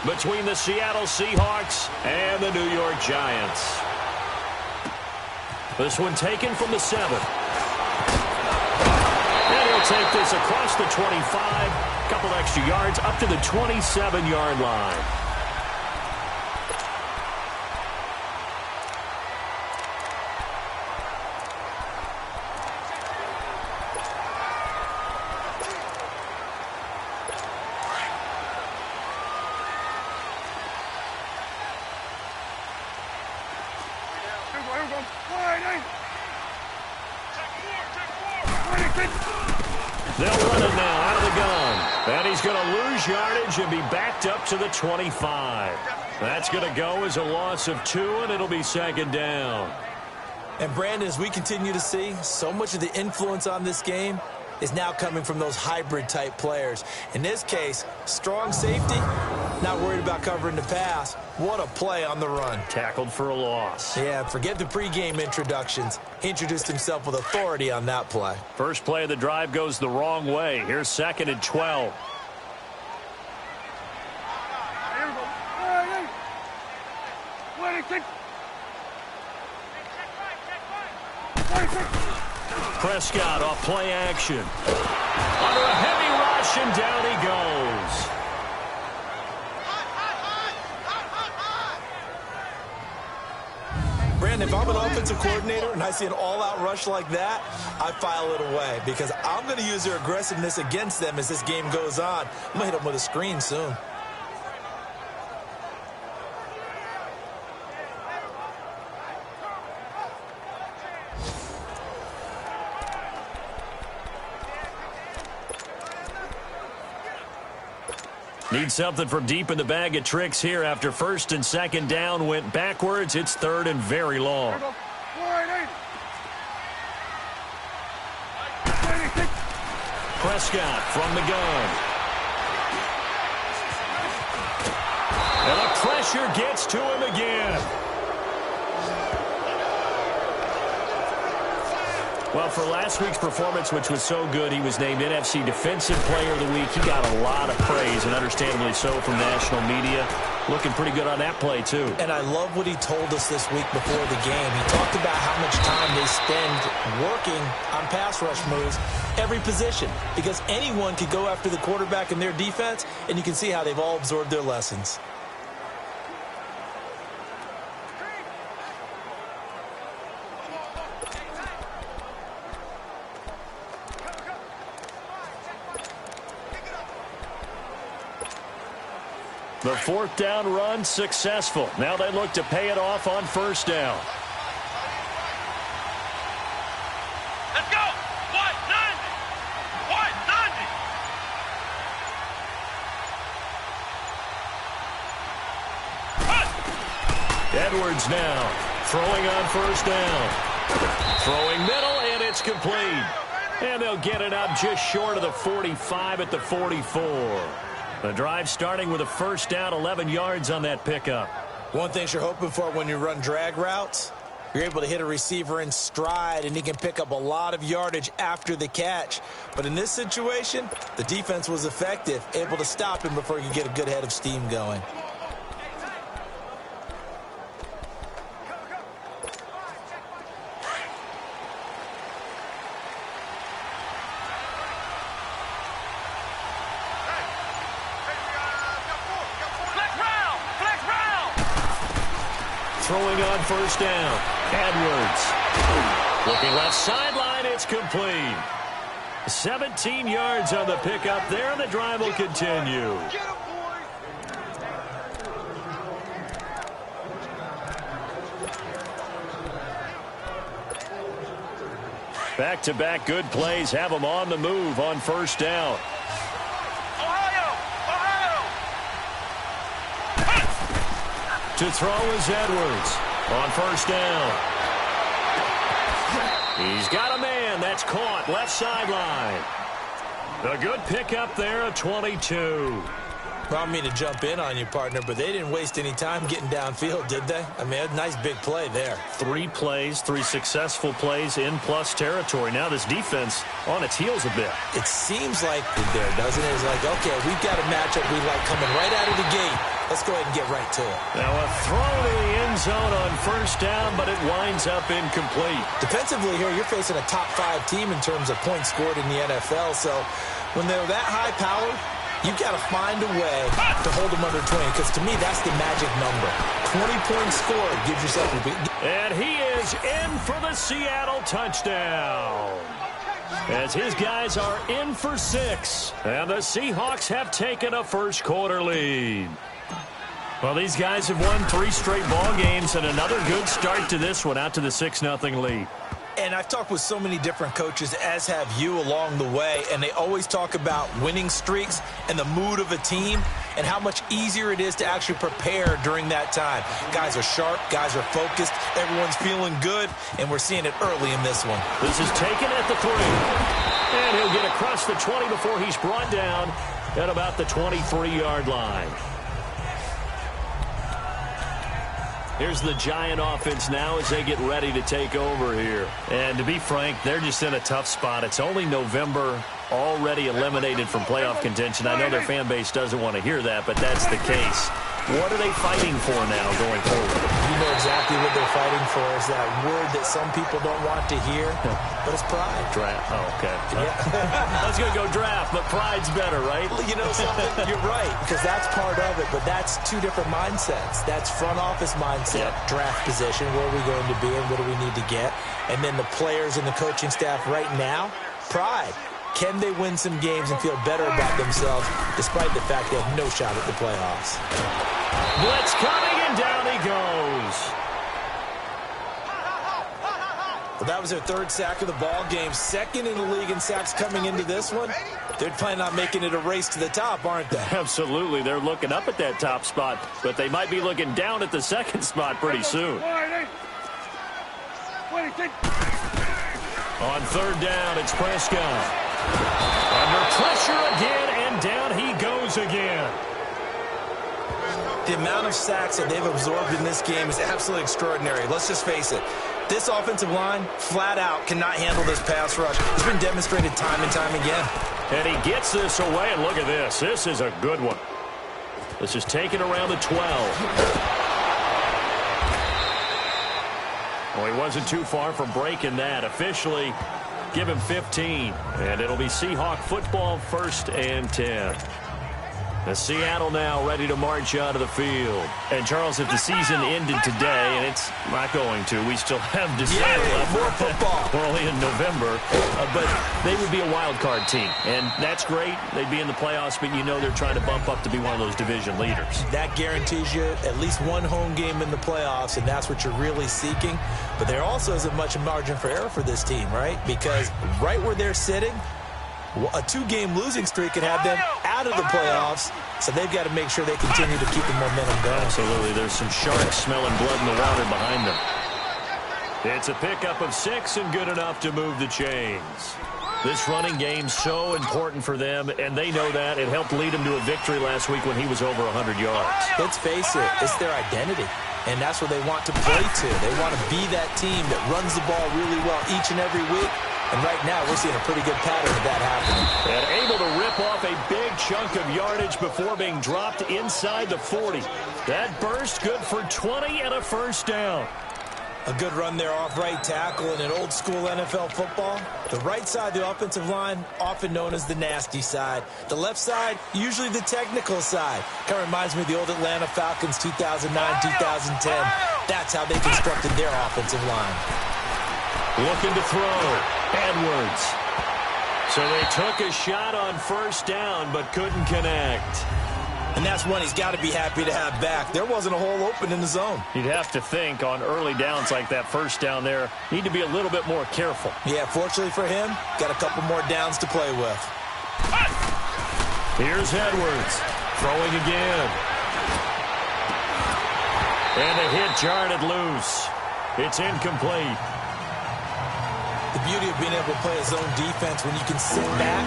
between the Seattle Seahawks and the New York Giants. This one taken from the 7. And he'll take this across the 25. Couple extra yards up to the 27-yard line. They'll run it now out of the gun. And he's going to lose yardage and be backed up to the 25. That's going to go as a loss of 2, and it'll be 2nd down. And, Brandon, as we continue to see, so much of the influence on this game is now coming from those hybrid-type players. In this case, strong safety, not worried about covering the pass. What a play on the run. Tackled for a loss. Yeah, forget the pregame introductions. He introduced himself with authority on that play. First play of the drive goes the wrong way. Here's 2nd and 12. Prescott off play action. Under a heavy rush, and down he goes. Brandon, if I'm an offensive coordinator and I see an all-out rush like that, I file it away because I'm going to use their aggressiveness against them as this game goes on. I'm going to hit them with a screen soon. Need something from deep in the bag of tricks here after 1st and 2nd down went backwards. It's 3rd and very long. Prescott from the gun. And the pressure gets to him again. Well, for last week's performance, which was so good, he was named NFC Defensive Player of the Week. He got a lot of praise, and understandably so, from national media. Looking pretty good on that play, too. And I love what he told us this week before the game. He talked about how much time they spend working on pass rush moves, every position, because anyone could go after the quarterback in their defense, and you can see how they've all absorbed their lessons. The 4th down run successful. Now they look to pay it off on 1st down. Let's go! What? 90! What? 90! Edwards now throwing on 1st down. Throwing middle, and it's complete. And they'll get it up just short of the 45 at the 44. The drive starting with a 1st down, 11 yards on that pickup. One thing you're hoping for when you run drag routes, you're able to hit a receiver in stride, and he can pick up a lot of yardage after the catch. But in this situation, the defense was effective, able to stop him before he could get a good head of steam going. Throwing on 1st down. Edwards. Looking left sideline. It's complete. 17 yards on the pickup there, and the drive will continue. Back-to-back good plays have them on the move on 1st down. To throw is Edwards on 1st down. He's got a man. That's caught left sideline. A good pickup there at 22. I don't mean to jump in on you, partner, but they didn't waste any time getting downfield, did they? I mean, a nice big play there. 3 plays, 3 successful plays in plus territory. Now this defense on its heels a bit. It seems like there, doesn't it? It's like, okay, we've got a matchup we like coming right out of the gate. let's go ahead and get right to it. Now a throw to the end zone on first down, but it winds up incomplete. Defensively here, you're facing a top 5 team in terms of points scored in the NFL. So when they're that high power, you've got to find a way to hold them under 20, because to me, that's the magic number. 20 points scored gives yourself a big... And he is in for the Seattle touchdown, as his guys are in for 6. And the Seahawks have taken a first quarter lead. Well, these guys have won 3 straight ball games, and another good start to this one, out to the 6-0 lead. And I've talked with so many different coaches, as have you, along the way, and they always talk about winning streaks and the mood of a team and how much easier it is to actually prepare during that time. Guys are sharp, guys are focused, everyone's feeling good, and we're seeing it early in this one. This is taken at the 3. And he'll get across the 20 before he's brought down at about the 23-yard line. Here's the Giant offense now as they get ready to take over here. And to be frank, they're just in a tough spot. It's only November, already eliminated from playoff contention. I know their fan base doesn't want to hear that, but that's the case. What are they fighting for now going forward? You know exactly what they're fighting for. Is that word that some people don't want to hear, but it's pride. Draft. Oh, okay. Yeah. I was going to go draft, but pride's better, right? You know something? You're right, because that's part of it, but that's 2 different mindsets. That's front office mindset, draft position, where are we going to be and what do we need to get? And then the players and the coaching staff right now, pride. Can they win some games and feel better about themselves despite the fact they have no shot at the playoffs? Blitz coming, and down he goes. Well, that was their 3rd sack of the ball game. 2nd in the league in sacks coming into this one. They're planning on making it a race to the top, aren't they? Absolutely. They're looking up at that top spot, but they might be looking down at the 2nd spot pretty soon. On 3rd down, it's Prescott. Under pressure again, and down he goes again. The amount of sacks that they've absorbed in this game is absolutely extraordinary. Let's just face it. This offensive line, flat out, cannot handle this pass rush. It's been demonstrated time and time again. And he gets this away, and look at this. This is a good one. This is taken around the 12. Well, he wasn't too far from breaking that. Officially, give him 15. And it'll be Seahawk football, 1st and 10. The Seattle now ready to march out of the field. And, Charles, if the season ended today, and it's not going to, we still have December left. More football. We're only in November. But they would be a wild card team. And that's great. They'd be in the playoffs, but you know they're trying to bump up to be one of those division leaders. That guarantees you at least 1 home game in the playoffs, and that's what you're really seeking. But there also isn't much margin for error for this team, right? Because right where they're sitting, a 2-game losing streak could have them out of the playoffs, so they've got to make sure they continue to keep the momentum going. Absolutely. There's some sharks smelling blood in the water behind them. It's a pickup of 6 and good enough to move the chains. This running game's so important for them, and they know that. It helped lead them to a victory last week when he was over 100 yards. Let's face it, it's their identity, and that's what they want to play to. They want to be that team that runs the ball really well each and every week. And right now, we're seeing a pretty good pattern of that happening. And able to rip off a big chunk of yardage before being dropped inside the 40. That burst good for 20 and a 1st down. A good run there off right tackle in an old-school NFL football. The right side of the offensive line, often known as the nasty side. The left side, usually the technical side. Kind of reminds me of the old Atlanta Falcons 2009-2010. That's how they constructed their offensive line. Looking to throw. Edwards. So they took a shot on 1st down, but couldn't connect. And that's one he's got to be happy to have back. There wasn't a hole open in the zone. You'd have to think on early downs like that 1st down there, need to be a little bit more careful. Yeah, fortunately for him, got a couple more downs to play with. Here's Edwards. Throwing again. And a hit jarred it loose. It's incomplete. The beauty of being able to play a zone defense when you can sit back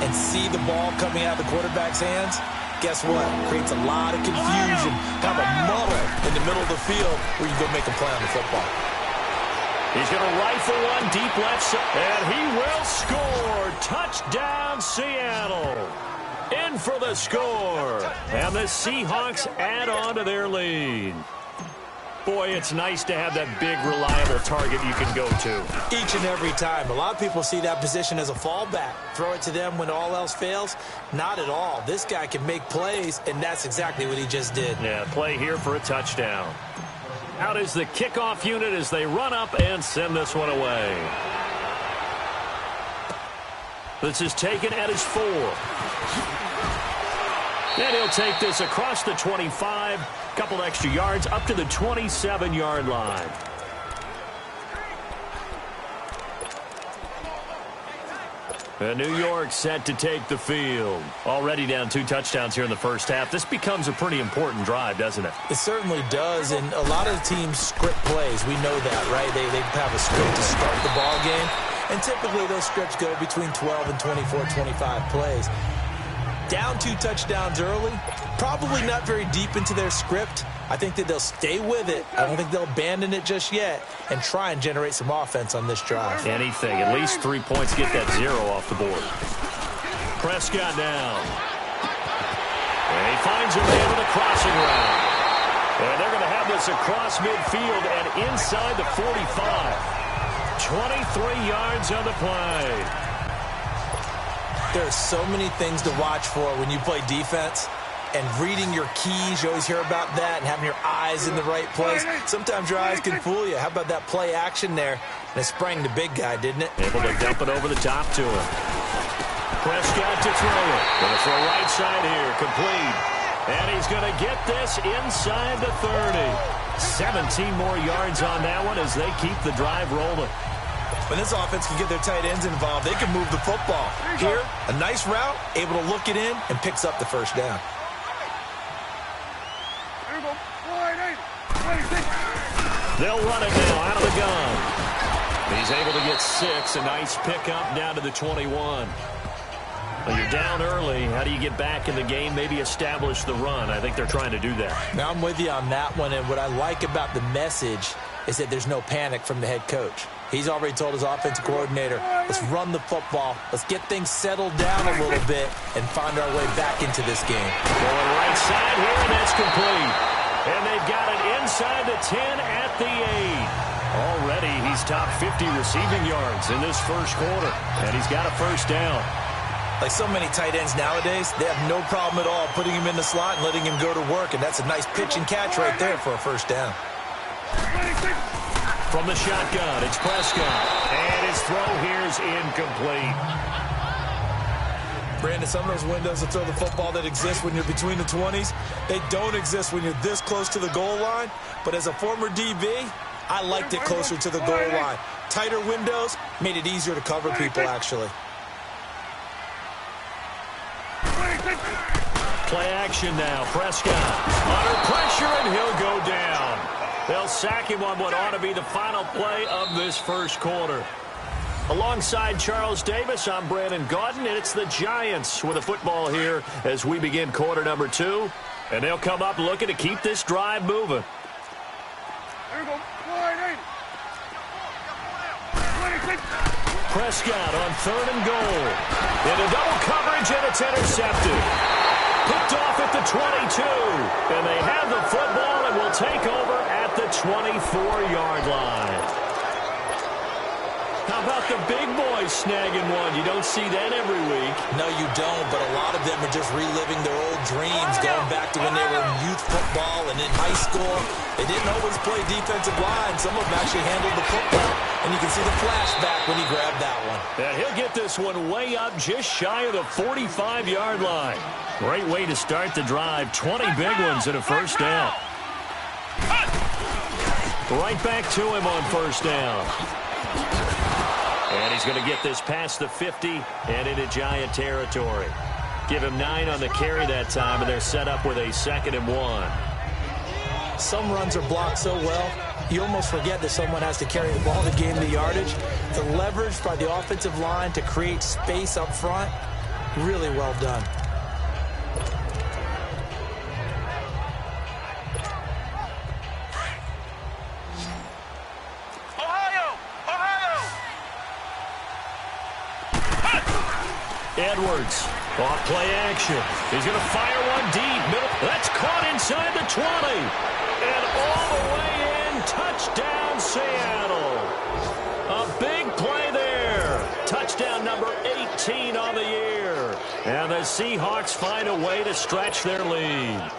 and see the ball coming out of the quarterback's hands, guess what? Creates a lot of confusion, kind of a muddle in the middle of the field where you go make a play on the football. He's going to rifle one deep left side, and he will score. Touchdown, Seattle. In for the score. And the Seahawks add on to their lead. Boy, it's nice to have that big, reliable target you can go to. Each and every time. A lot of people see that position as a fallback. Throw it to them when all else fails. Not at all. This guy can make plays, and that's exactly what he just did. Yeah, play here for a touchdown. Out is the kickoff unit as they run up and send this one away. This is taken at his 4. And he'll take this across the 25, couple extra yards up to the 27-yard line. And New York set to take the field. Already down 2 touchdowns here in the first half. This becomes a pretty important drive, doesn't it? It certainly does, and a lot of teams script plays. We know that, right? They have a script to start the ball game, and typically those scripts go between 12 and 24, 25 plays. Down 2 touchdowns early, probably not very deep into their script. I think that they'll stay with it. I don't think they'll abandon it just yet and try and generate some offense on this drive. Anything. At least 3 points, get that 0 off the board. Prescott down. And he finds a man with a crossing route. And they're going to have this across midfield and inside the 45. 23 yards on the play. There are so many things to watch for when you play defense. And reading your keys, you always hear about that, and having your eyes in the right place. Sometimes your eyes can fool you. How about that play action there? And it sprang the big guy, didn't it? Able to dump it over the top to him. Prescott to throw it. Going to throw right side here, complete. And he's going to get this inside the 30. 17 more yards on that one as they keep the drive rolling. When this offense can get their tight ends involved, they can move the football. Here, a nice route, able to look it in, and picks up the first down. They'll run it now out of the gun. He's able to get 6. A nice pickup down to the 21. Well, you're down early. How do you get back in the game? Maybe establish the run. I think they're trying to do that. Now, I'm with you on that one, and what I like about the message is that there's no panic from the head coach. He's already told his offensive coordinator, let's run the football, let's get things settled down a little bit and find our way back into this game. Going right side here, and that's complete. And they've got it inside the 10 at the 8. Already, he's top 50 receiving yards in this first quarter, and he's got a first down. Like so many tight ends nowadays, they have no problem at all putting him in the slot and letting him go to work, and that's a nice pitch and catch right there for a first down. From the shotgun, it's Prescott, and his throw here's incomplete. Brandon, some of those windows to throw the football that exist when you're between the 20s, they don't exist when you're this close to the goal line. But as a former DB, I liked it closer to the goal line. Tighter windows made it easier to cover people, actually. Play action now. Prescott under pressure, and he'll go down. They'll sack him on what ought to be the final play of this first quarter. Alongside Charles Davis, I'm Brandon Gaudin, and it's the Giants with a football here as we begin quarter number 2. And they'll come up looking to keep this drive moving. Prescott on 3rd and goal. Into double coverage, and it's intercepted. Picked off at the 22. And they have the football and will take over at the 24-yard line. How about the big boys snagging one? You don't see that every week. No, you don't, but a lot of them are just reliving their old dreams, going back to when they were in youth football and in high school. They didn't always play defensive line. Some of them actually handled the football, and you can see the flashback when he grabbed that one. Yeah, he'll get this one way up just shy of the 45-yard line. Great way to start the drive. 20 big ones and a first down. Right back to him on first down. And he's going to get this past the 50 and into Giant territory. Give him 9 on the carry that time, and they're set up with a 2nd and 1. Some runs are blocked so well, you almost forget that someone has to carry the ball to gain the yardage. The leverage by the offensive line to create space up front, really well done. Edwards Off play action. He's going to fire one deep. Middle. That's caught inside the 20. And all the way in. Touchdown, Seattle. A big play there. Touchdown number 18 on the year. And the Seahawks find a way to stretch their lead.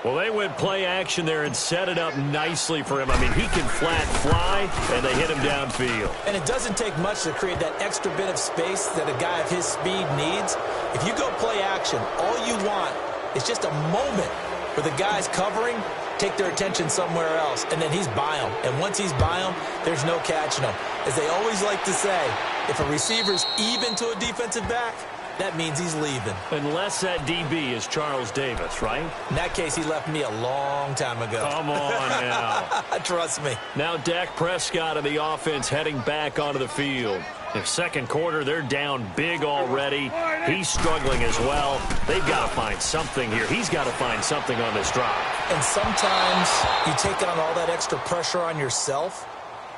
Well, they went play action there and set it up nicely for him. I mean, he can flat fly, and they hit him downfield. And it doesn't take much to create that extra bit of space that a guy of his speed needs. If you go play action, all you want is just a moment where the guys covering take their attention somewhere else, and then he's by them. And once he's by them, there's no catching him. As they always like to say, if a receiver's even to a defensive back, that means he's leaving. Unless that DB is Charles Davis, right? In that case, he left me a long time ago. Come on now. Trust me. Now Dak Prescott of the offense heading back onto the field. In second quarter, they're down big already. He's struggling as well. They've got to find something here. He's got to find something on this drive. And sometimes you take on all that extra pressure on yourself,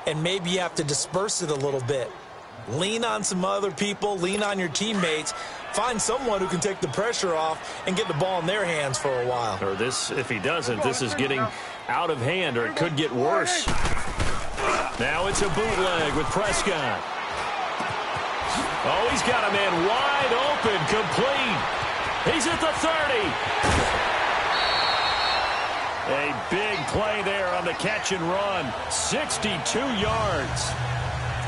and maybe you have to disperse it a little bit. Lean on some other people, lean on your teammates, find someone who can take the pressure off and get the ball in their hands for a while. Or this, if he doesn't, this is getting out of hand, or it could get worse. Now it's a bootleg with Prescott. Oh, he's got a man wide open, complete. He's at the 30. A big play there on the catch and run. 62 yards.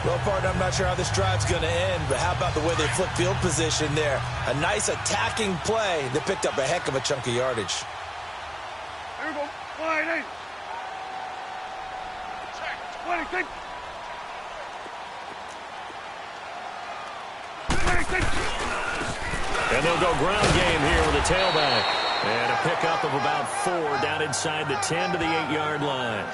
Well, partner, I'm not sure how this drive's going to end, but how about the way they flip field position there? A nice attacking play that picked up a heck of a chunk of yardage. Here we go. Wide eight. 26. 26. And they'll go ground game here with a tailback. And a pickup of about 4 down inside the 10 to the 8-yard line.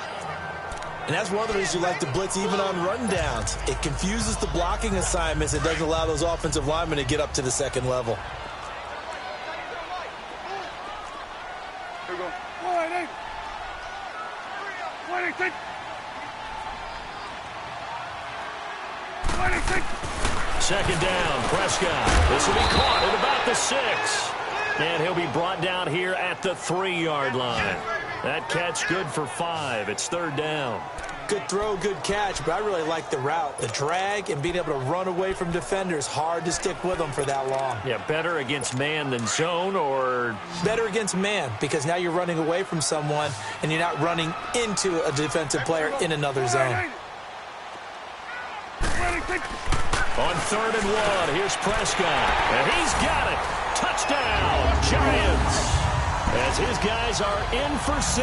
And that's one of the reasons you like to blitz even on rundowns. It confuses the blocking assignments. It doesn't allow those offensive linemen to get up to the second level. Here we go. Wide eight. 26. 26. Second down, Prescott. This will be caught at about the 6. And he'll be brought down here at the 3-yard line. That catch good for 5. It's third down. Good throw, good catch, but I really like the route. The drag and being able to run away from defenders, hard to stick with them for that long. Yeah, better against man than zone, or? Better against man, because now you're running away from someone and you're not running into a defensive player in another zone. On 3rd and 1, here's Prescott, and he's got it. Touchdown, Giants. As his guys are in for 6.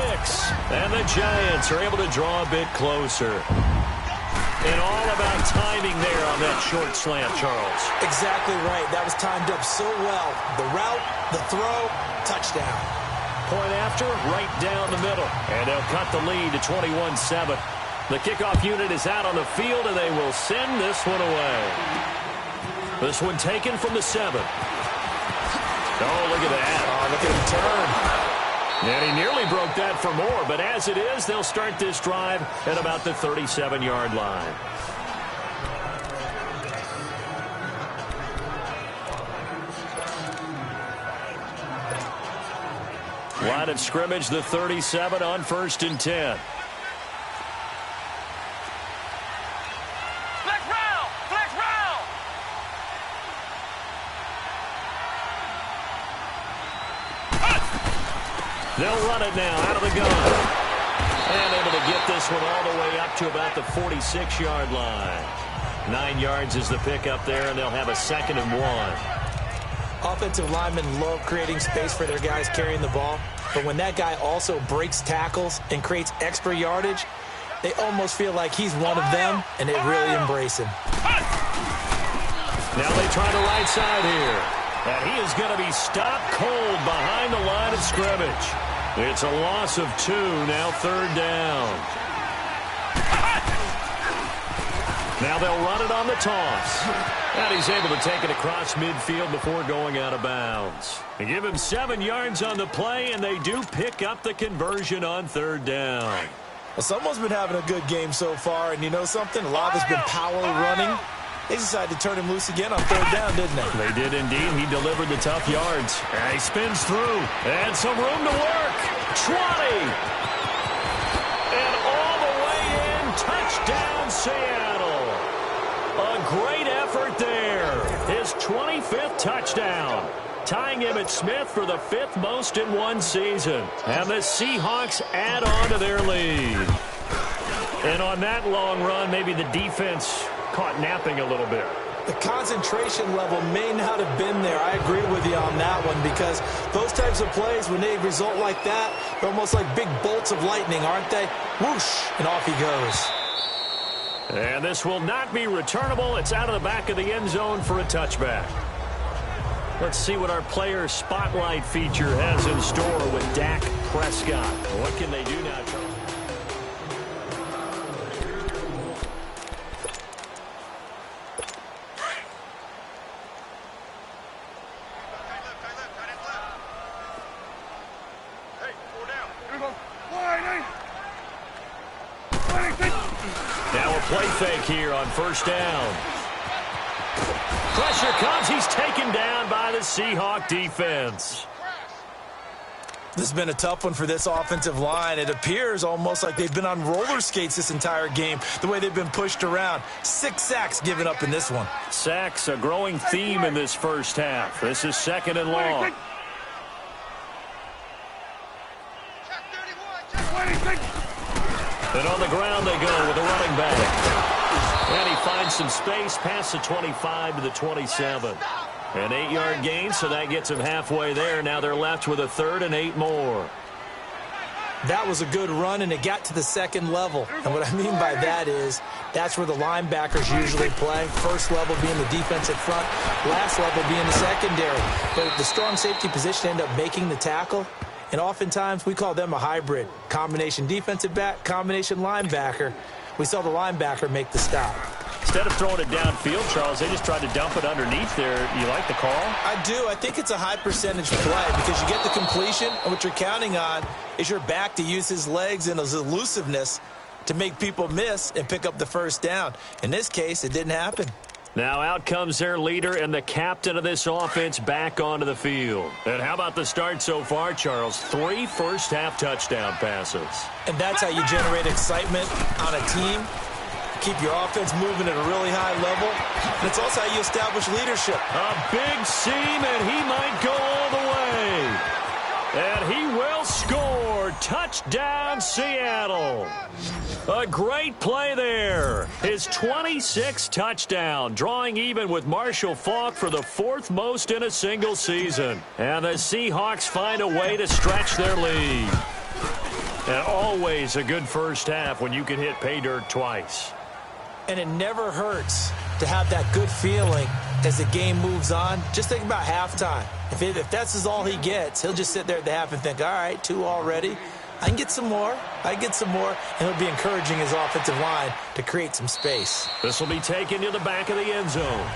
And the Giants are able to draw a bit closer. And all about timing there on that short slant, Charles. Exactly right. That was timed up so well. The route, the throw, touchdown. Point after, right down the middle. And they'll cut the lead to 21-7. The kickoff unit is out on the field, and they will send this one away. This one taken from the 7. Oh, look at that. Oh, look at him turn. And he nearly broke that for more, but as it is, they'll start this drive at about the 37-yard line. Line of scrimmage, the 37 on 1st and 10. They'll run it now out of the gun. And able to get this one all the way up to about the 46-yard line. 9 yards is the pickup there, and they'll have a 2nd and 1. Offensive linemen love creating space for their guys carrying the ball. But when that guy also breaks tackles and creates extra yardage, they almost feel like he's one of them, and they really embrace him. Now they try the right side here. And he is going to be stopped cold behind the line of scrimmage. It's a loss of 2, now 3rd down. Now they'll run it on the toss. And he's able to take it across midfield before going out of bounds. They give him 7 yards on the play, and they do pick up the conversion on 3rd down. Well, someone's been having a good game so far, and you know something? A lot has been power running. They decided to turn him loose again on third down, didn't they? They did indeed. He delivered the tough yards. And he spins through. And some room to work. 20. And all the way in. Touchdown, Seattle. A great effort there. His 25th touchdown. Tying Emmitt Smith for the 5th most in one season. And the Seahawks add on to their lead. And on that long run, maybe the defense caught napping a little bit. The concentration level may not have been there. I agree with you on that one, because those types of plays, when they result like that, they're almost like big bolts of lightning, aren't they? Whoosh, and off he goes. And this will not be returnable. It's out of the back of the end zone for a touchback. Let's see what our player spotlight feature has in store with Dak Prescott. What can they do now, Charles? Now a play fake here on first down. Pressure comes. He's taken down by the Seahawk defense. This has been a tough one for this offensive line. It appears almost like they've been on roller skates this entire game, the way they've been pushed around. 6 sacks given up in this one. Sacks, a growing theme in this first half. This is 2nd and long. And on the ground they go with a running back. And he finds some space past the 25 to the 27. An 8-yard gain, so that gets him halfway there. Now they're left with a 3rd and 8 more. That was a good run, and it got to the 2nd level. And what I mean by that is that's where the linebackers usually play. First level being the defensive front, last level being the secondary. But the strong safety position ended up making the tackle. And oftentimes we call them a hybrid. Combination defensive back, combination linebacker. We saw the linebacker make the stop. Instead of throwing it downfield, Charles, they just tried to dump it underneath there. You like the call? I do. I think it's a high percentage play because you get the completion, and what you're counting on is your back to use his legs and his elusiveness to make people miss and pick up the first down. In this case, it didn't happen. Now out comes their leader and the captain of this offense back onto the field. And how about the start so far, Charles? 3 first-half touchdown passes. And that's how you generate excitement on a team. Keep your offense moving at a really high level. And it's also how you establish leadership. A big seam, and he might go all the way. And he will score. Touchdown, Seattle. A great play there. His 26th touchdown, drawing even with Marshall Faulk for the 4th most in a single season. And the Seahawks find a way to stretch their lead. And always a good first half when you can hit pay dirt twice. And it never hurts to have that good feeling as the game moves on. Just think about halftime. If that's all he gets, he'll just sit there at the half and think, all right, 2 already. I can get some more. And he'll be encouraging his offensive line to create some space. This will be taken to the back of the end zone.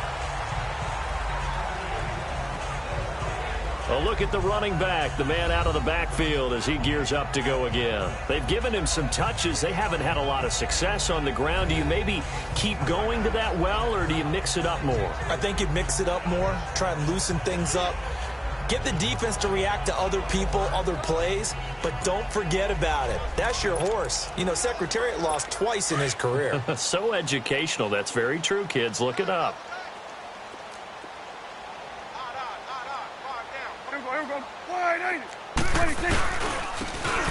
A look at the running back, the man out of the backfield as he gears up to go again. They've given him some touches. They haven't had a lot of success on the ground. Do you maybe keep going to that well, or do you mix it up more? I think you mix it up more, try and loosen things up. Get the defense to react to other people, other plays, but don't forget about it. That's your horse. You know, Secretariat lost twice in his career. So educational. That's very true, kids. Look it up.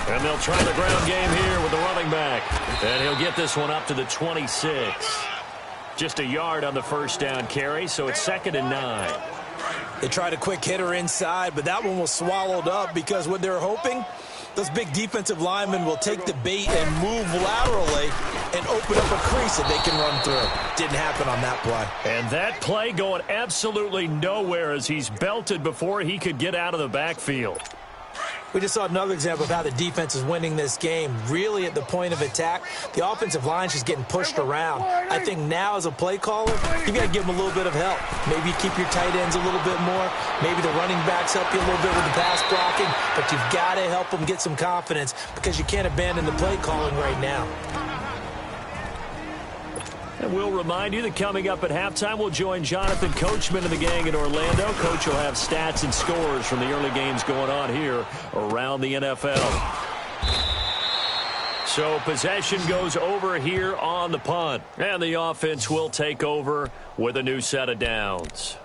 And they'll try the ground game here with the running back. And he'll get this one up to the 26. Just a yard on the first down carry, so it's 2nd and 9. They tried a quick hitter inside, but that one was swallowed up because what they're hoping, those big defensive linemen will take the bait and move laterally and open up a crease that they can run through. Didn't happen on that play. And that play going absolutely nowhere as he's belted before he could get out of the backfield. We just saw another example of how the defense is winning this game. Really at the point of attack, the offensive line's just getting pushed around. I think now as a play caller, you got to give them a little bit of help. Maybe you keep your tight ends a little bit more. Maybe the running backs help you a little bit with the pass blocking. But you've got to help them get some confidence because you can't abandon the play calling right now. And we'll remind you that coming up at halftime, we'll join Jonathan Coachman and the gang in Orlando. Coach will have stats and scores from the early games going on here around the NFL. So possession goes over here on the punt. And the offense will take over with a new set of downs.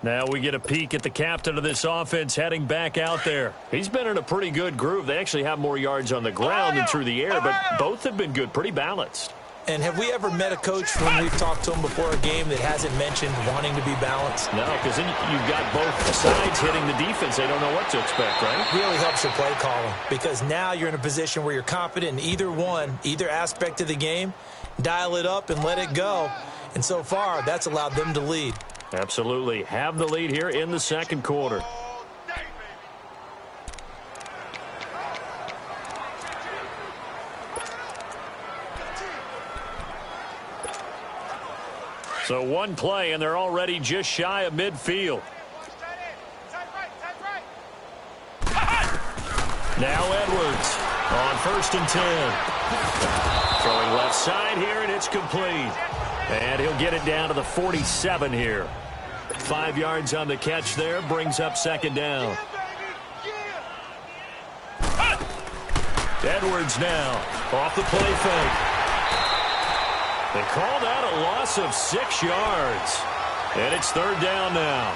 Now we get a peek at the captain of this offense heading back out there. He's been in a pretty good groove. They actually have more yards on the ground than through the air, but both have been good, pretty balanced. And have we ever met a coach when we've talked to him before a game that hasn't mentioned wanting to be balanced? No, because then you've got both sides hitting the defense. They don't know what to expect, right? It really helps your play calling, because now you're in a position where you're confident in either aspect of the game. Dial it up and let it go. And so far, that's allowed them to lead. Absolutely. Have the lead here in the second quarter. So one play, and they're already just shy of midfield. Now Edwards on 1st and 10. Throwing left side here, and it's complete. And he'll get it down to the 47 here. 5 yards on the catch there, brings up second down. Edwards now off the play fake. They call that a loss of 6 yards. And it's third down now.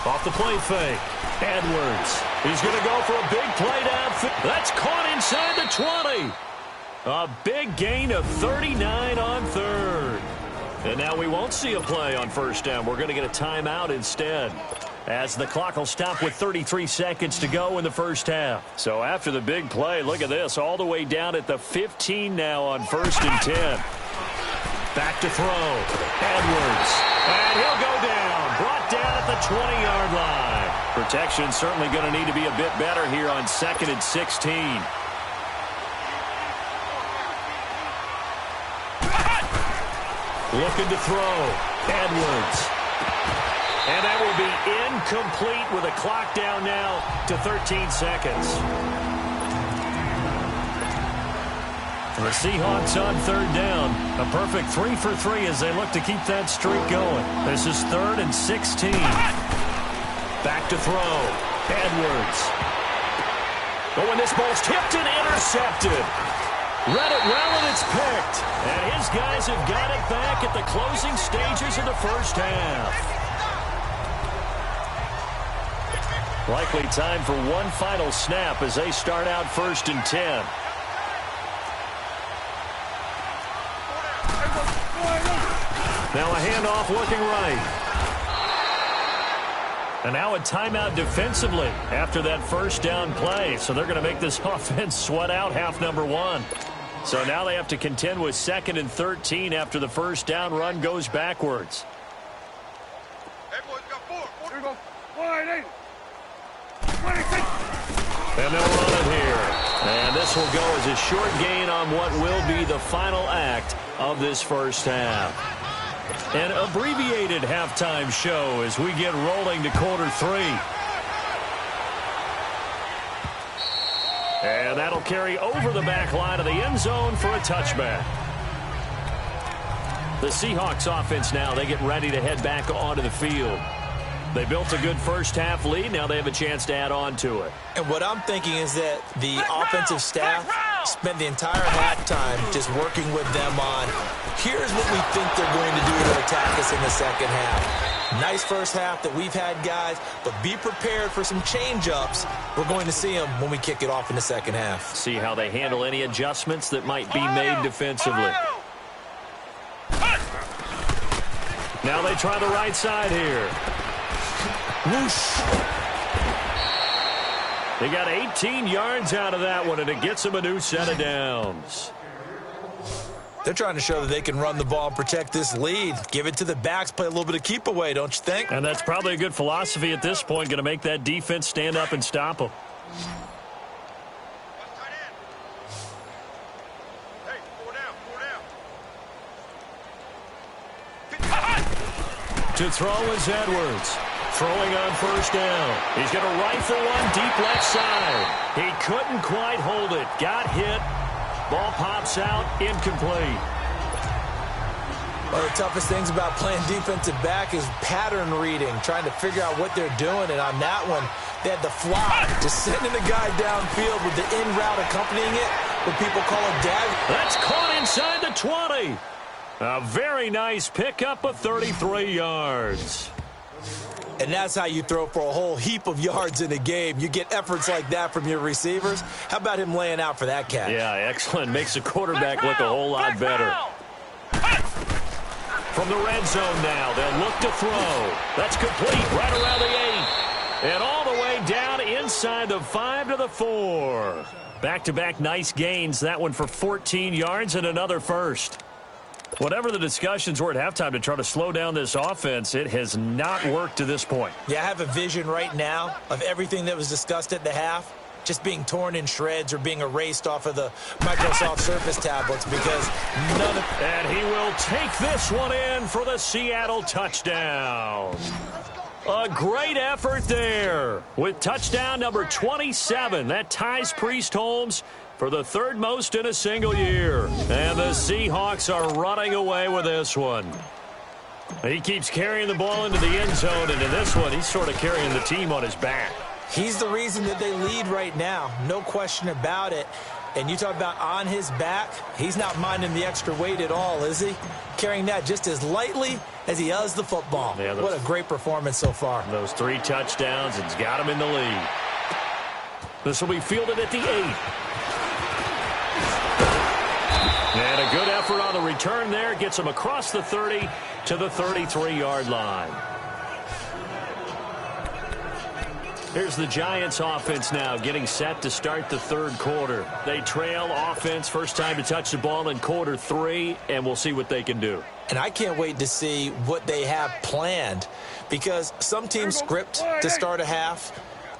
Off the play fake. Edwards. He's going to go for a big play downfield. That's caught inside the 20. A big gain of 39 on third. And now we won't see a play on first down. We're going to get a timeout instead, as the clock will stop with 33 seconds to go in the first half. So after the big play, look at this, all the way down at the 15 now on 1st and 10. Back to throw. Edwards. And he'll go down. Brought down at the 20-yard line. Protection certainly going to need to be a bit better here on 2nd and 16. Looking to throw. Edwards. And that will be incomplete with a clock down now to 13 seconds. And the Seahawks on third down. A perfect 3 for 3 as they look to keep that streak going. This is 3rd and 16. Back to throw. Edwards. Oh, and this ball's tipped and intercepted. Read it well, and it's picked. And his guys have got it back at the closing stages of the first half. Likely time for one final snap as they start out 1st and 10. Now a handoff looking right. And now a timeout defensively after that first down play. So they're going to make this offense sweat out half number 1. So now they have to contend with 2nd and 13 after the first down run goes backwards. And they'll run it here. And this will go as a short gain on what will be the final act of this first half. An abbreviated halftime show as we get rolling to quarter 3. And that'll carry over the back line of the end zone for a touchback. The Seahawks offense now, they get ready to head back onto the field. They built a good first half lead. Now they have a chance to add on to it. And what I'm thinking is that the offensive staff spent the entire halftime just working with them on, here's what we think they're going to do to attack us in the second half. Nice first half that we've had, guys, but be prepared for some change-ups. We're going to see them when we kick it off in the second half. See how they handle any adjustments that might be made defensively. Now they try the right side here. Whoosh. They got 18 yards out of that one, and it gets them a new set of downs. They're trying to show that they can run the ball and protect this lead. Give it to the backs, play a little bit of keep away, don't you think? And that's probably a good philosophy at this point, going to make that defense stand up and stop them. To throw is Edwards. Throwing on first down. He's going to rifle one deep left side. He couldn't quite hold it. Got hit. Ball pops out. Incomplete. One of the toughest things about playing defensive back is pattern reading, trying to figure out what they're doing. And on that one, they had the fly, just sending the guy downfield with the in route accompanying it, what people call a dagger. That's caught inside the 20. A very nice pickup of 33 yards. And that's how you throw for a whole heap of yards in a game. You get efforts like that from your receivers. How about him laying out for that catch? Yeah, excellent. Makes the quarterback look a whole lot better. From the red zone now, they'll look to throw. That's complete right around the 8. And all the way down inside the 5 to the 4. Back-to-back nice gains. That one for 14 yards and another first. Whatever the discussions were at halftime to try to slow down this offense, it has not worked to this point. Yeah, I have a vision right now of everything that was discussed at the half just being torn in shreds or being erased off of the Microsoft Surface tablets because none of... And he will take this one in for the Seattle touchdown. A great effort there with touchdown number 27. That ties Priest Holmes for the third most in a single year. And the Seahawks are running away with this one. He keeps carrying the ball into the end zone, and in this one, he's sort of carrying the team on his back. He's the reason that they lead right now, no question about it. And you talk about on his back, he's not minding the extra weight at all, is he? Carrying that just as lightly as he does the football. Yeah, what a great performance so far. Those 3 touchdowns, it's got him in the lead. This will be fielded at the 8. And a good effort on the return there. Gets him across the 30 to the 33-yard line. Here's the Giants offense now getting set to start the third quarter. They trail offense, first time to touch the ball in quarter 3, and we'll see what they can do. And I can't wait to see what they have planned because some teams script to start a half.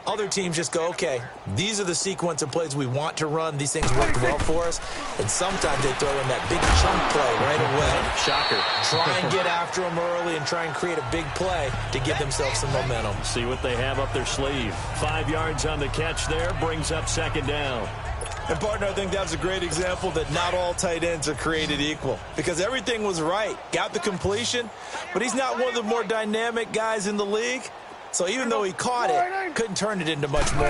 Other teams just go, okay, these are the sequence of plays we want to run. These things work well for us. And sometimes they throw in that big chunk play right away. Shocker. Try and get after them early and try and create a big play to give themselves some momentum. See what they have up their sleeve. 5 yards on the catch there, brings up second down. And, partner, I think that's a great example that not all tight ends are created equal because everything was right. Got the completion, but he's not one of the more dynamic guys in the league. So even though he caught it, couldn't turn it into much more.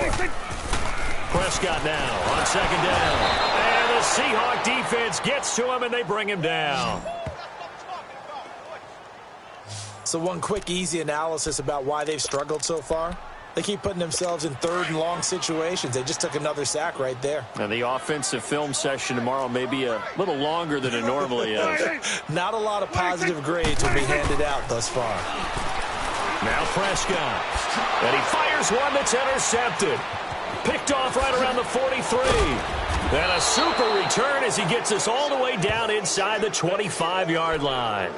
Prescott now on second down. And the Seahawk defense gets to him, and they bring him down. So one quick, easy analysis about why they've struggled so far. They keep putting themselves in third and long situations. They just took another sack right there. And the offensive film session tomorrow may be a little longer than it normally is. Not a lot of positive grades will be handed out thus far. Now Prescott. And he fires one that's intercepted. Picked off right around the 43. And a super return as he gets us all the way down inside the 25-yard line.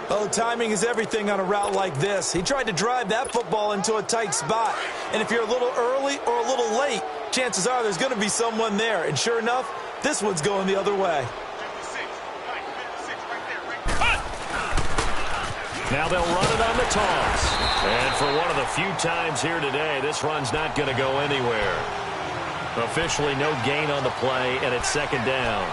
Oh, timing is everything on a route like this. He tried to drive that football into a tight spot. And if you're a little early or a little late, chances are there's going to be someone there. And sure enough, this one's going the other way. Now they'll run it on the toss. And for one of the few times here today, this run's not going to go anywhere. Officially no gain on the play, and it's second down.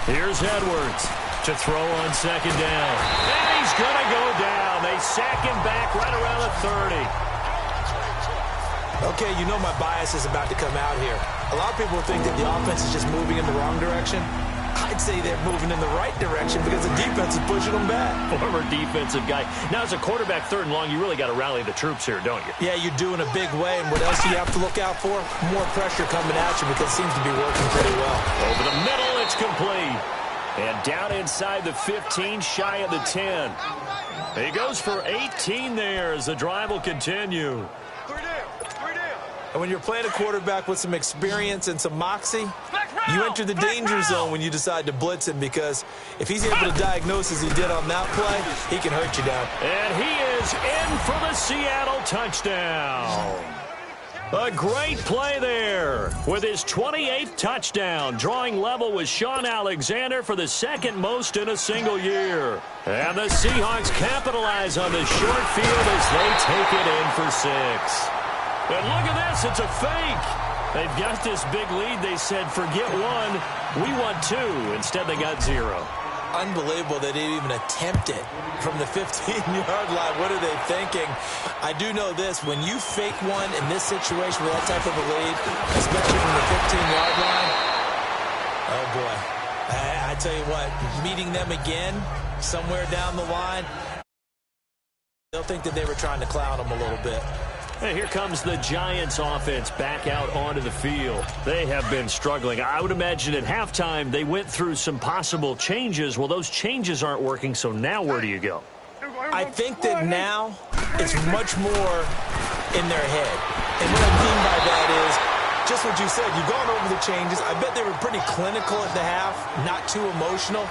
Here's Edwards to throw on second down. And he's going to go down. They sack him back right around the 30. Okay, you know my bias is about to come out here. A lot of people think that the offense is just moving in the wrong direction. I'd say they're moving in the right direction because the defense is pushing them back. Former defensive guy. Now, as a quarterback third and long, you really got to rally the troops here, don't you? Yeah, you do in a big way. And what else do you have to look out for? More pressure coming at you because it seems to be working pretty well. Over the middle, it's complete. And down inside the 15, shy of the 10. He goes for 18 there as the drive will continue. And when you're playing a quarterback with some experience and some moxie, You enter the danger zone when you decide to blitz him, because if he's able to diagnose as he did on that play, he can hurt you down. And he is in for the Seattle touchdown. A great play there with his 28th touchdown, drawing level with Sean Alexander for the second most in a single year. And the Seahawks capitalize on the short field as they take it in for 6. And look at this, it's a fake. They've got this big lead. They said, forget 1, we want 2. Instead, they got 0. Unbelievable they didn't even attempt it from the 15-yard line. What are they thinking? I do know this. When you fake one in this situation with that type of a lead, especially from the 15-yard line, oh, boy. I tell you what, meeting them again somewhere down the line, they'll think that they were trying to clown them a little bit. And here comes the Giants offense back out onto the field. They have been struggling. I would imagine at halftime they went through some possible changes. Well, those changes aren't working, so now where do you go? I think that now it's much more in their head. And what I mean by that is just what you said. You've gone over the changes. I bet they were pretty clinical at the half, not too emotional.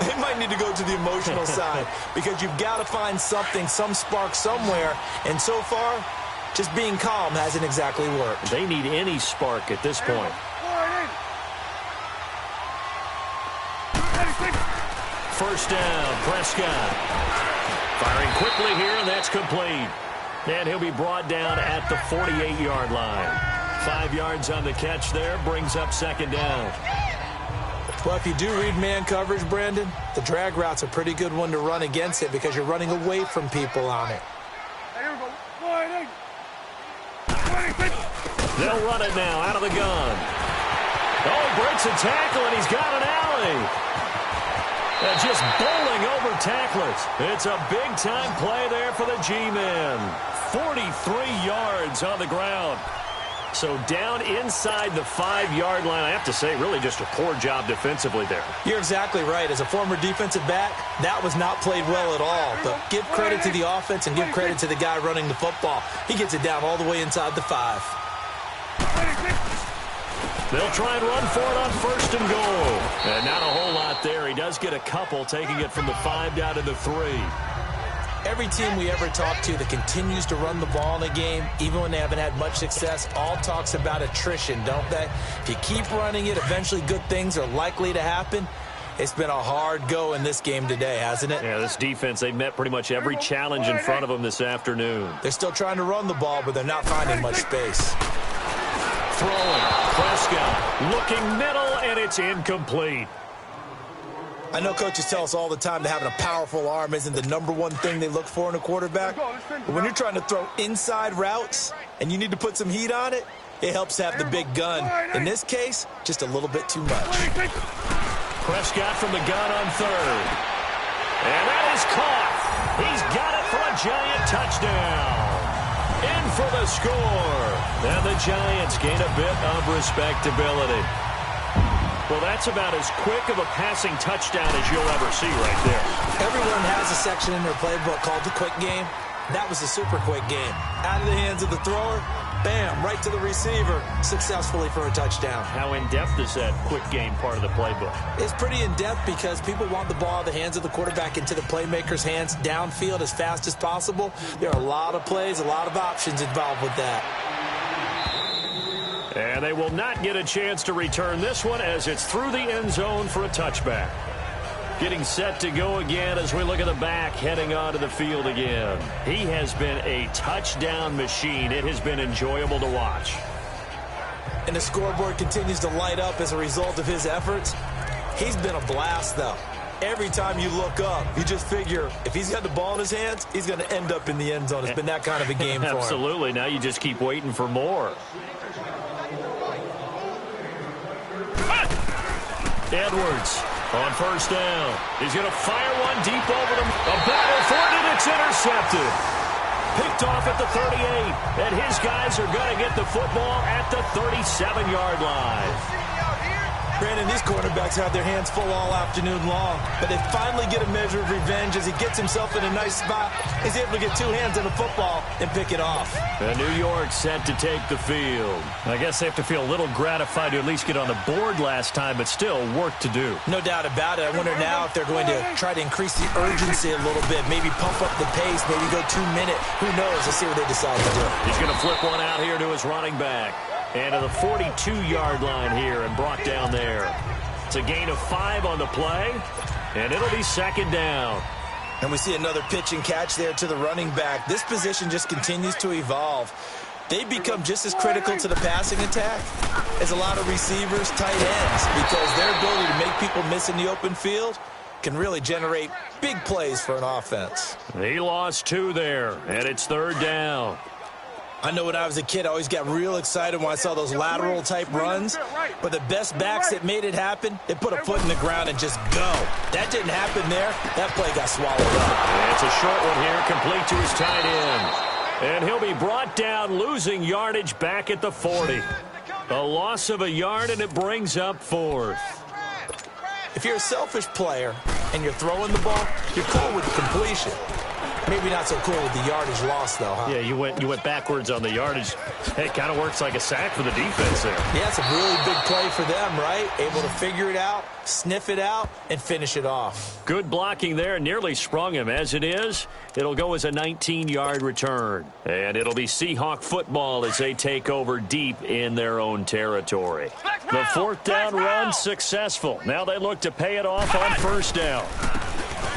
They might need to go to the emotional side because you've got to find something, some spark somewhere. And so far, just being calm hasn't exactly worked. They need any spark at this point. First down, Prescott. Firing quickly here, and that's complete. And he'll be brought down at the 48-yard line. 5 yards on the catch there, brings up second down. Well, if you do read man coverage, Brandon, the drag route's a pretty good one to run against it because you're running away from people on it. They'll run it now out of the gun. Oh, he breaks a tackle, and he's got an alley. Just bowling over tacklers. It's a big-time play there for the G-men. 43 yards on the ground. So down inside the 5-yard line. I have to say, really just a poor job defensively there. You're exactly right. As a former defensive back, that was not played well at all. But give credit to the offense and give credit to the guy running the football. He gets it down all the way inside the 5. They'll try and run for it on first and goal. And not a whole lot there. He does get a couple, taking it from the 5 down to the 3. Every team we ever talk to that continues to run the ball in a game, even when they haven't had much success, all talks about attrition, don't they? If you keep running it, eventually good things are likely to happen. It's been a hard go in this game today, hasn't it? Yeah, this defense, they met pretty much every challenge in front of them this afternoon. They're still trying to run the ball, but they're not finding much space. Throwing. Prescott looking middle, and it's incomplete. I know coaches tell us all the time that having a powerful arm isn't the #1 thing they look for in a quarterback. But when you're trying to throw inside routes and you need to put some heat on it, it helps to have the big gun. In this case, just a little bit too much. Prescott from the gun on third. And that is caught. He's got it for a Giant touchdown. In for the score. And the Giants gain a bit of respectability. Well, that's about as quick of a passing touchdown as you'll ever see right there. Everyone has a section in their playbook called the quick game. That was a super quick game. Out of the hands of the thrower, bam, right to the receiver, successfully for a touchdown. How in-depth is that quick game part of the playbook? It's pretty in-depth because people want the ball out of the hands of the quarterback into the playmaker's hands downfield as fast as possible. There are a lot of plays, a lot of options involved with that. And they will not get a chance to return this one as it's through the end zone for a touchback. Getting set to go again as we look at the back heading onto the field again. He has been a touchdown machine. It has been enjoyable to watch. And the scoreboard continues to light up as a result of his efforts. He's been a blast, though. Every time you look up, you just figure if he's got the ball in his hands, he's going to end up in the end zone. It's been that kind of a game for him. Absolutely. Now you just keep waiting for more. Edwards on first down. He's going to fire one deep over them. A battle for it, and it's intercepted. Picked off at the 38, and his guys are going to get the football at the 37-yard line. Brandon, these cornerbacks have their hands full all afternoon long, but they finally get a measure of revenge as he gets himself in a nice spot. He's able to get two hands on the football and pick it off. And New York set to take the field. I guess they have to feel a little gratified to at least get on the board last time, but still work to do. No doubt about it. I wonder now if they're going to try to increase the urgency a little bit, maybe pump up the pace, maybe go 2 minute. Who knows? Let's see what they decide to do. He's going to flip one out here to his running back. And to the 42-yard line here and brought down there. It's a gain of 5 on the play, and it'll be second down. And we see another pitch and catch there to the running back. This position just continues to evolve. They become just as critical to the passing attack as a lot of receivers, tight ends, because their ability to make people miss in the open field can really generate big plays for an offense. He lost 2 there, and it's third down. I know when I was a kid, I always got real excited when I saw those lateral-type runs. But the best backs that made it happen, they put a foot in the ground and just go. That didn't happen there. That play got swallowed up. And it's a short one here, complete to his tight end. And he'll be brought down, losing yardage back at the 40. A loss of a yard, and it brings up 4th. If you're a selfish player and you're throwing the ball, you're cool with completion. Maybe not so cool with the yardage loss, though, huh? Yeah, you went backwards on the yardage. Hey, it kind of works like a sack for the defense there. Yeah, it's a really big play for them, right? Able to figure it out, sniff it out, and finish it off. Good blocking there. Nearly sprung him. As it is, it'll go as a 19-yard return. And it'll be Seahawk football as they take over deep in their own territory. The 4th down run successful. Now they look to pay it off on first down.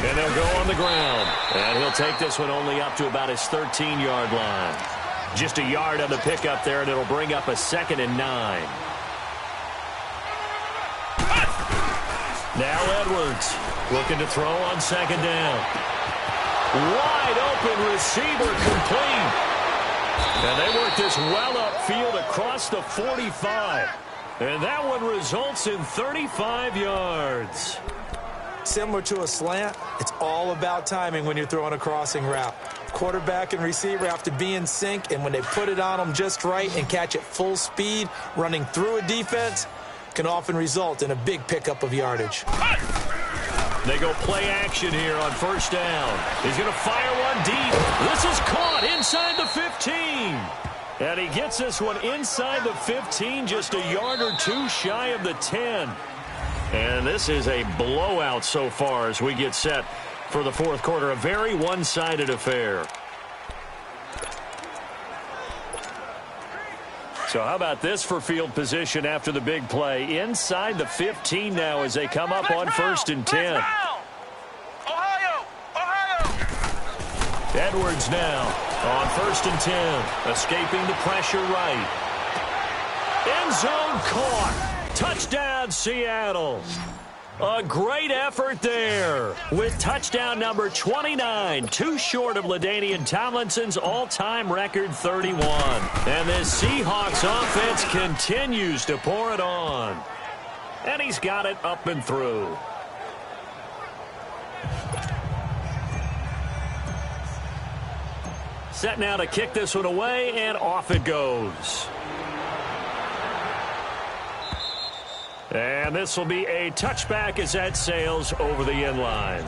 And they'll go on the ground. And he'll take this one only up to about his 13-yard line. Just a yard on the pickup there, and it'll bring up a 2nd and 9. Now Edwards looking to throw on second down. Wide open receiver complete. And they work this well upfield across the 45. And that one results in 35 yards. Similar to a slant, it's all about timing when you're throwing a crossing route. Quarterback and receiver have to be in sync, and when they put it on them just right and catch it full speed, running through a defense can often result in a big pickup of yardage. They go play action here on first down. He's going to fire one deep. This is caught inside the 15. And he gets this one inside the 15, just a yard or 2 shy of the 10. And this is a blowout so far as we get set for the 4th quarter. A very one-sided affair. So how about this for field position after the big play? Inside the 15 now as they come up on 1st and 10. Ohio! Edwards now on 1st and 10. Escaping the pressure right. End zone caught. Touchdown, Seattle. A great effort there with touchdown number 29, 2 short of LaDainian Tomlinson's all-time record 31. And this Seahawks offense continues to pour it on. And he's got it up and through. Set now to kick this one away, and off it goes. And this will be a touchback as that sails over the end line.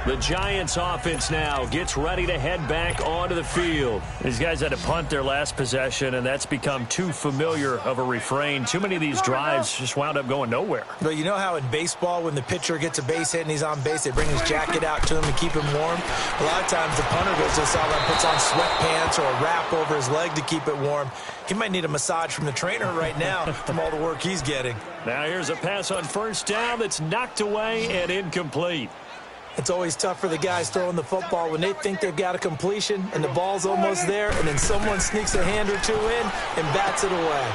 The Giants offense now gets ready to head back onto the field. These guys had to punt their last possession, and that's become too familiar of a refrain. Too many of these drives just wound up going nowhere. But you know how in baseball, when the pitcher gets a base hit and he's on base, they bring his jacket out to him to keep him warm? A lot of times the punter goes to the sideline, puts on sweatpants or a wrap over his leg to keep it warm. He might need a massage from the trainer right now from all the work he's getting. Now here's a pass on first down that's knocked away and incomplete. It's always tough for the guys throwing the football when they think they've got a completion and the ball's almost there, and then someone sneaks a hand or 2 in and bats it away.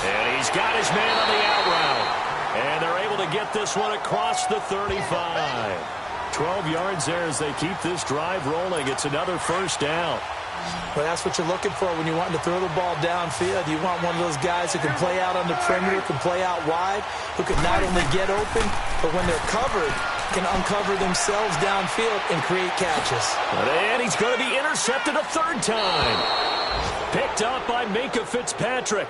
And he's got his man on the out route. And they're able to get this one across the 35. 12 yards there as they keep this drive rolling. It's another first down. Well, that's what you're looking for when you want to throw the ball downfield. You want one of those guys who can play out on the perimeter, can play out wide, who can not only get open, but when they're covered, can uncover themselves downfield and create catches. And he's going to be intercepted a 3rd time. Picked up by Minkah Fitzpatrick.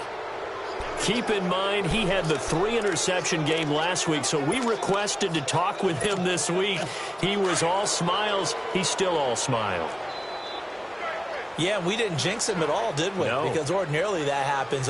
Keep in mind, he had the 3-interception game last week, so we requested to talk with him this week. He was all smiles. He's still all smile. Yeah, we didn't jinx him at all, did we? No. Because ordinarily that happens.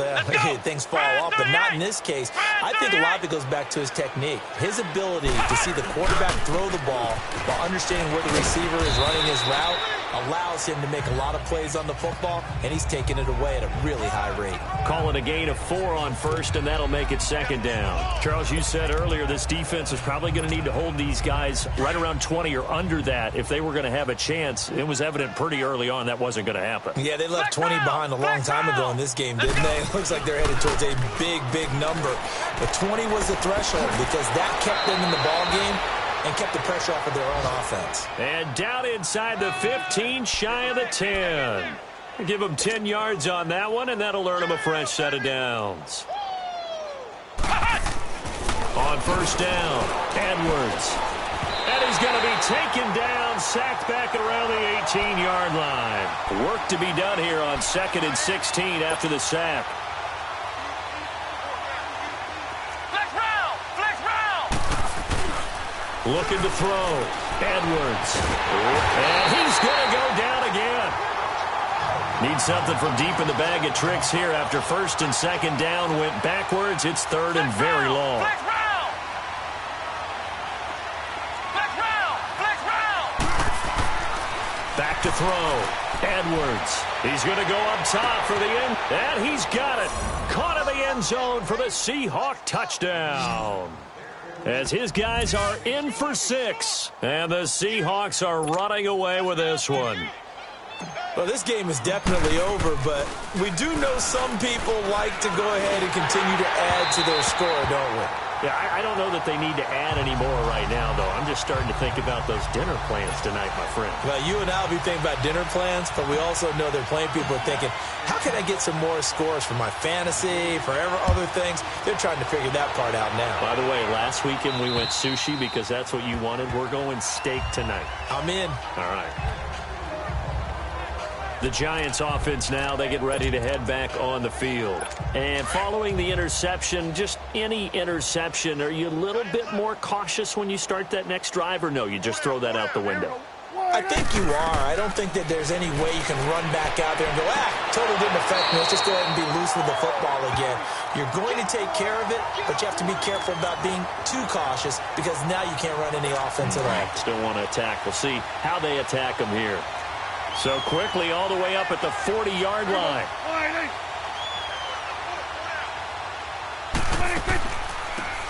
Things fall off, but not in this case. I think a lot of it goes back to his technique. His ability to see the quarterback throw the ball while understanding where the receiver is running his route allows him to make a lot of plays on the football, and he's taking it away at a really high rate. Calling a gain of 4 on first, and that'll make it second down. Charles, you said earlier this defense is probably going to need to hold these guys right around 20 or under that if they were going to have a chance. It was evident pretty early on that wasn't going to happen. Yeah, they left 20 behind a long time ago in this game, didn't they? It looks like they're headed towards a big, big number. But 20 was the threshold because that kept them in the ball game and kept the pressure off of their own offense. And down inside the 15, shy of the 10. Give them 10 yards on that one, and that'll earn them a fresh set of downs. On first down, Edwards. And he's going to be taken down, sacked back at around the 18-yard line. Work to be done here on 2nd and 16 after the sack. Looking to throw. Edwards. And he's going to go down again. Need something from deep in the bag of tricks here after 1st and 2nd down. Went backwards. It's 3rd and very long. Back to throw. Edwards. He's going to go up top for the end. And he's got it. Caught in the end zone for the Seahawk touchdown. As his guys are in for 6. And the Seahawks are running away with this one. Well, this game is definitely over, but we do know some people like to go ahead and continue to add to their score, don't we? Yeah, I don't know that they need to add any more right now, though. I'm just starting to think about those dinner plans tonight, my friend. Well, you and I will be thinking about dinner plans, but we also know they're playing people are thinking, how can I get some more scores for my fantasy, for other things? They're trying to figure that part out now. By the way, last weekend we went sushi because that's what you wanted. We're going steak tonight. I'm in. All right. The Giants offense now, they get ready to head back on the field. And following the interception, just any interception, are you a little bit more cautious when you start that next drive, or no, you just throw that out the window? I think you are. I don't think that there's any way you can run back out there and go, totally didn't affect me. Let's just go ahead and be loose with the football again. You're going to take care of it, but you have to be careful about being too cautious because now you can't run any offense at all. Still want to attack. We'll see how they attack them here. So quickly all the way up at the 40-yard line.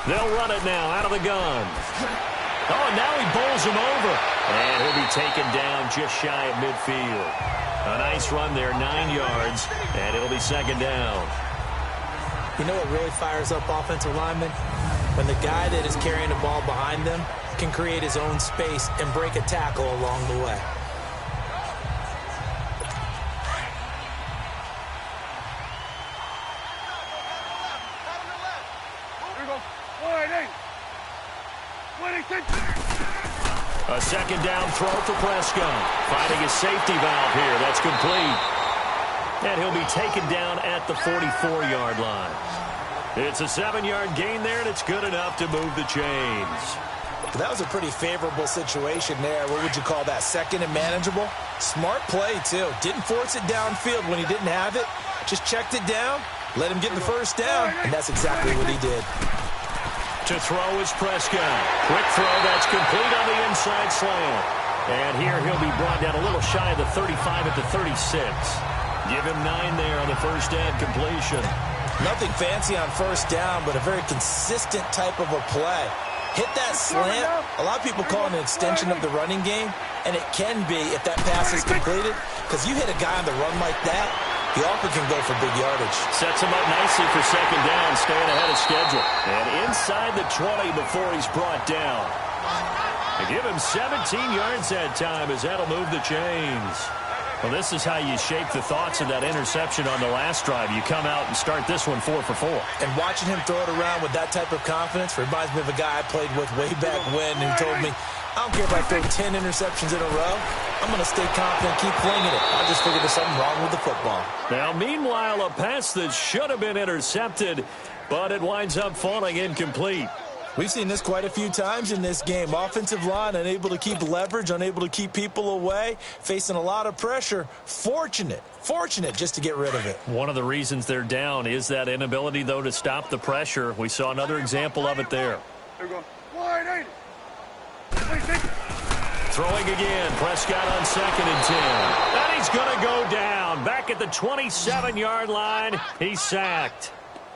They'll run it now out of the gun. Oh, and now he bowls him over. And he'll be taken down just shy of midfield. A nice run there, 9 yards, and it'll be 2nd down. You know what really fires up offensive linemen? When the guy that is carrying the ball behind them can create his own space and break a tackle along the way. A 2nd down throw for Prescott. Finding his safety valve here. That's complete. And he'll be taken down at the 44-yard line. It's a 7-yard gain there, and it's good enough to move the chains. That was a pretty favorable situation there. What would you call that? 2nd and manageable? Smart play, too. Didn't force it downfield when he didn't have it. Just checked it down, let him get the 1st down, and that's exactly what he did. To throw is Prescott. Quick throw, that's complete on the inside slant. And here he'll be brought down a little shy of the 35 at the 36. Give him 9 there on the 1st down completion. Nothing fancy on 1st down, but a very consistent type of a play. Hit that slant. A lot of people call it an extension of the running game, and it can be if that pass is completed, because you hit a guy on the run like that, he often can go for big yardage. Sets him up nicely for 2nd down, staying ahead of schedule. And inside the 20 before he's brought down. And give him 17 yards that time as that'll move the chains. Well, this is how you shape the thoughts of that interception on the last drive. You come out and start this one 4 for 4. And watching him throw it around with that type of confidence reminds me of a guy I played with way back when who told me, I don't care if I throw 10 interceptions in a row. I'm going to stay confident, keep flinging it. I just figured there's something wrong with the football. Now, meanwhile, a pass that should have been intercepted, but it winds up falling incomplete. We've seen this quite a few times in this game. Offensive line unable to keep leverage, unable to keep people away, facing a lot of pressure. Fortunate just to get rid of it. One of the reasons they're down is that inability, though, to stop the pressure. We saw another example of it there. There we go. Wide, ain't it? Please, take it. Throwing again. Prescott on 2nd and 10. And he's going to go down. Back at the 27-yard line. He's sacked.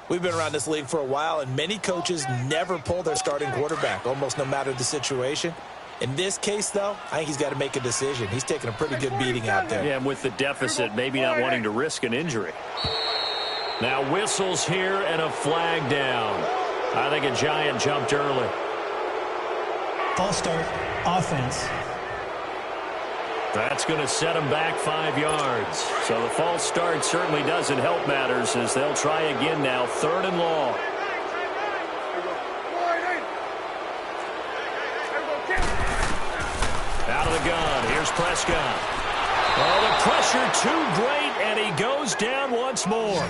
We've been around this league for a while, and many coaches never pull their starting quarterback, almost no matter the situation. In this case, though, I think he's got to make a decision. He's taking a pretty good beating out there. Yeah, and with the deficit, maybe not wanting to risk an injury. Now whistles here and a flag down. I think a Giant jumped early. False start, offense. That's going to set him back 5 yards. So the false start certainly doesn't help matters as they'll try again now. 3rd and long. Out of the gun. Here's Prescott. Oh, the pressure too great, and he goes down once more.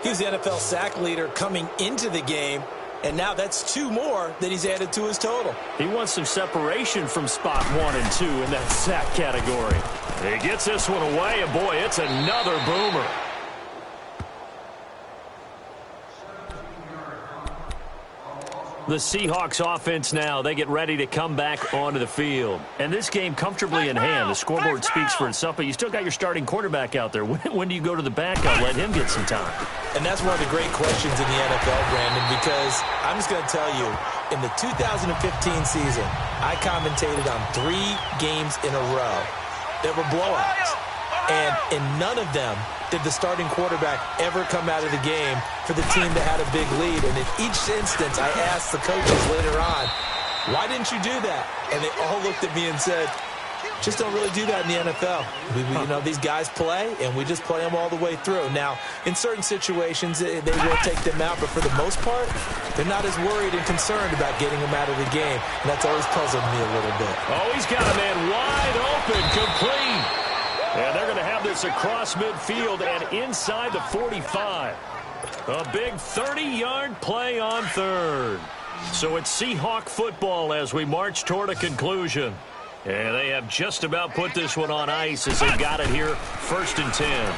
He was the NFL sack leader coming into the game, and now that's 2 more that he's added to his total. He wants some separation from spot 1 and 2 in that sack category. He gets this one away, and boy, it's another boomer. The Seahawks offense now, they get ready to come back onto the field. And this game comfortably in hand. The scoreboard speaks for itself, but you still got your starting quarterback out there. When do you go to the backup? Let him get some time. And that's one of the great questions in the NFL, Brandon, because I'm just going to tell you, in the 2015 season, I commentated on 3 games in a row that were blowouts. And in none of them did the starting quarterback ever come out of the game for the team that had a big lead. And in each instance, I asked the coaches later on, why didn't you do that? And they all looked at me and said, just don't really do that in the NFL. You know, these guys play, and we just play them all the way through. Now, in certain situations, they will take them out, but for the most part, they're not as worried and concerned about getting them out of the game. And that's always puzzled me a little bit. Oh, he's got a man wide open, complete. And they're going to have this across midfield and inside the 45. A big 30-yard play on 3rd. So it's Seahawk football as we march toward a conclusion. And they have just about put this one on ice as they got it here, 1st and 10.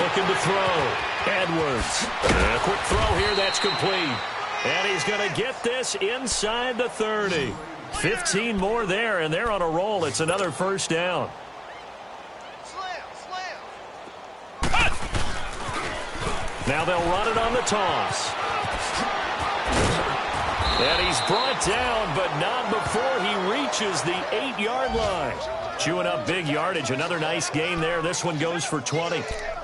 Looking to throw. Edwards. A quick throw here, that's complete. And he's going to get this inside the 30. 15 more there, and they're on a roll. It's another 1st down. Now they'll run it on the toss. And he's brought down, but not before he reaches the 8-yard line. Chewing up big yardage. Another nice gain there. This one goes for 20.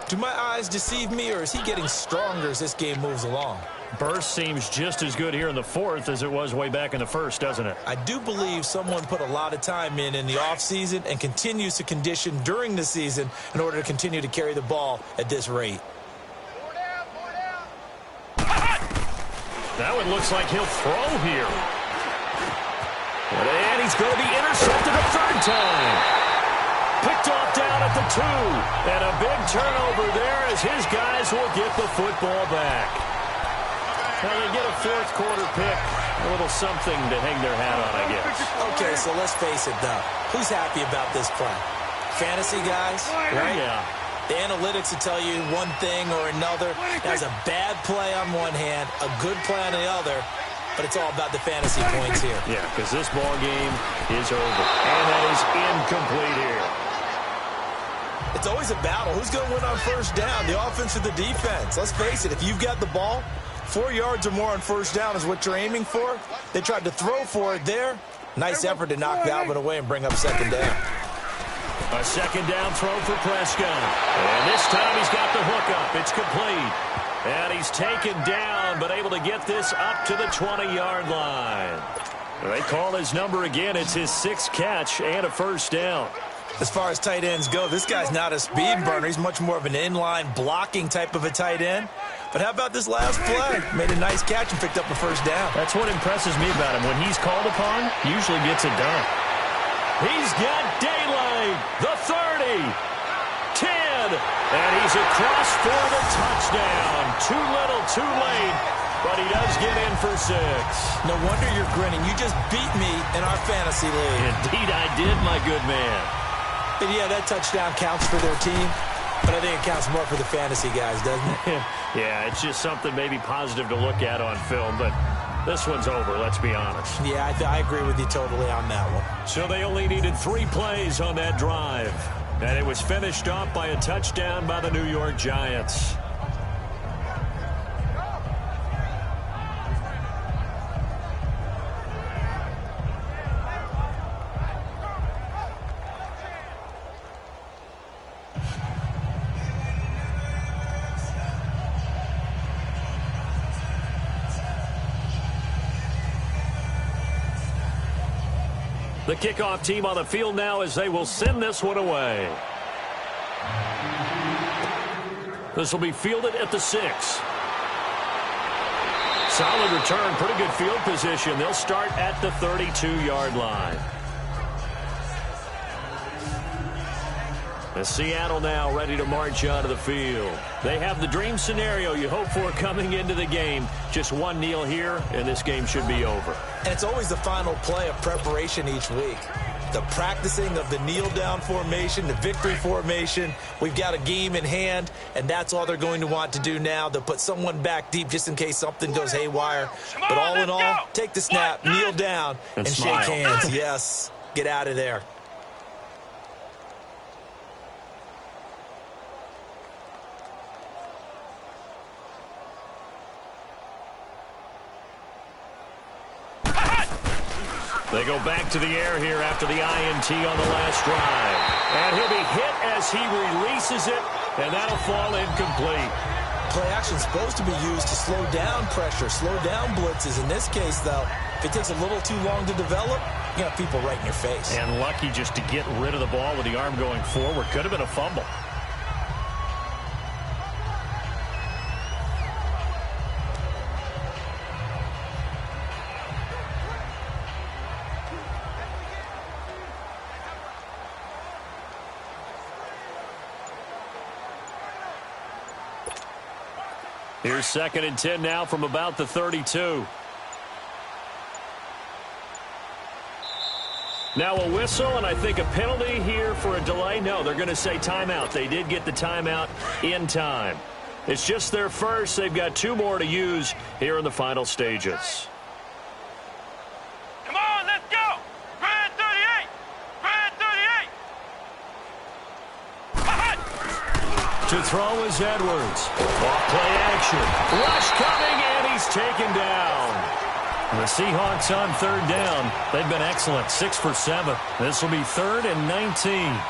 Do my eyes deceive me, or is he getting stronger as this game moves along? Burst seems just as good here in the 4th as it was way back in the 1st, doesn't it? I do believe someone put a lot of time in the offseason and continues to condition during the season in order to continue to carry the ball at this rate. That one looks like he'll throw here. And he's going to be intercepted a 3rd time. Picked off down at the 2. And a big turnover there as his guys will get the football back. Now they get a 4th quarter pick. A little something to hang their hat on, I guess. Okay, so let's face it, though. Who's happy about this play? Fantasy guys, right? Yeah. The analytics will tell you one thing or another. That's a bad play on one hand, a good play on the other, but it's all about the fantasy points here. Yeah, because this ball game is over. And that is incomplete here. It's always a battle. Who's going to win on 1st down, the offense or the defense? Let's face it, if you've got the ball, 4 yards or more on 1st down is what you're aiming for. They tried to throw for it there. Nice effort to knock that one away and bring up 2nd down. A 2nd down throw for Prescott. And this time he's got the hook up. It's complete. And he's taken down, but able to get this up to the 20-yard line. They call his number again. It's his 6th catch and a 1st down. As far as tight ends go, this guy's not a speed burner. He's much more of an inline blocking type of a tight end. But how about this last play? Made a nice catch and picked up a first down. That's what impresses me about him. When he's called upon, usually gets it done. He's got daylight. The 30. 10. And he's across for the touchdown. Too little, too late. But he does get in for 6. No wonder you're grinning. You just beat me in our fantasy league. Indeed I did, my good man. And yeah, that touchdown counts for their team. But I think it counts more for the fantasy guys, doesn't it? Yeah, it's just something maybe positive to look at on film. But this one's over, let's be honest. Yeah, I agree with you totally on that one. So they only needed 3 plays on that drive. And it was finished off by a touchdown by the New York Giants. The kickoff team on the field now as they will send this one away. This will be fielded at the 6. Solid return, pretty good field position. They'll start at the 32-yard line. And Seattle now ready to march onto the field. They have the dream scenario you hope for coming into the game. Just one kneel here, and this game should be over. And it's always the final play of preparation each week. The practicing of the kneel-down formation, the victory formation. We've got a game in hand, and that's all they're going to want to do now. They'll put someone back deep just in case something goes haywire. But all in all, take the snap, kneel down, and shake hands. Yes, get out of there. They go back to the air here after the INT on the last drive. And he'll be hit as he releases it, and that'll fall incomplete. Play action's supposed to be used to slow down pressure, slow down blitzes. In this case, though, if it takes a little too long to develop, you got people right in your face. And lucky just to get rid of the ball with the arm going forward. Could have been a fumble. Here's 2nd and 10 now from about the 32. Now a whistle, and I think a penalty here for a delay. No, they're going to say timeout. They did get the timeout in time. It's just their first. They've got 2 more to use here in the final stages. Come on, let's go! Red 38! Red 38! To throw is Edwards. Off play action. Rush coming, and he's taken down. The Seahawks on 3rd down. They've been excellent, 6 for 7. This will be 3rd and 19.